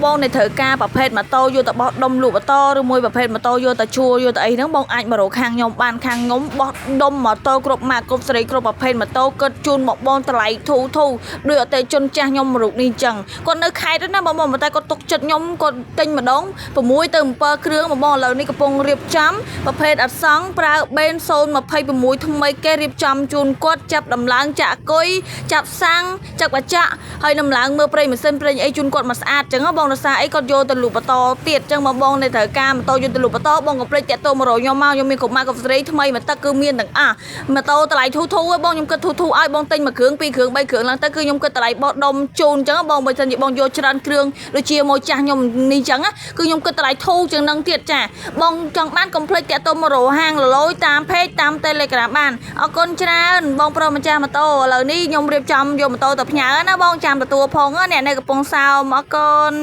បងในត្រូវការប្រភេទម៉ូតូយកទៅបោះដុំលក់ម៉ូតូឬមួយប្រភេទម៉ូតូយកទៅជួលយកទៅអីហ្នឹងបងអាចមករកខាងខ្ញុំបានខាងខ្ញុំបោះដុំម៉ូតូគ្រប់ម៉ាកគ្រប់សេរីគ្រប់ប្រភេទម៉ូតូគាត់ជូនមកបងតម្លៃធូរដូចអតិថិជនចាស់ខ្ញុំរូបនេះអញ្ចឹងគាត់នៅខេត្តណាបងតែគាត់ទុកចិត្តខ្ញុំគាត់ទិញម្ដង6ទៅ7គ្រឿងបងឥឡូវនេះកំពុងរៀបចំប្រភេទអសង្ឃប្រើបេន026ថ្មីគេរៀបចំជូនគាត់ចាប់ដំឡើងចាក់គុយចាប់សាំងចាក់បច្ចៈហើយដំឡើងមើលប្រេងម៉ាស៊ីនប្រេងអីជូនគាត់មកស្អាតអញ្ចឹងបងដោយសារអីគាត់យកទៅលក់បន្តទៀតអញ្ចឹងបងនៅត្រូវការម៉ូតូយកទៅលក់បន្តបងកុំភ្លេចតាក់ទងមករកខ្ញុំមកខ្ញុំមានគ្រប់ម៉ាកគ្រប់សេរីថ្មីមកទឹកគឺមានទាំងអស់ម៉ូតូតម្លៃធូរឯងបងខ្ញុំគិតធូរឲ្យបងទិញមួយគ្រឿងពីរគ្រឿង3គ្រឿងឡើងទៅគឺខ្ញុំគិតតម្លៃបោះដុំជូនអញ្ចឹងបងបើសិនជាបងយកច្រើនគ្រឿងដូចជាមួយចាស់ខ្ញុំនេះអញ្ចឹងគឺខ្ញុំគិតតម្លៃធូរជាងនឹងទៀតចាបងចង់បានកុំភ្លេចតាក់ទងមករកហាងលលយតាម page តាម Telegram បានអរគុណច្រើនបងប្រុសម្ចាស់ម៉ូតូឥឡូវនេះខ្ញុំរៀបចំយកម៉ូតូទៅផ្ញើណាបងចាំទទួលផងអ្នកនៅកំពង់សោមអរគុណ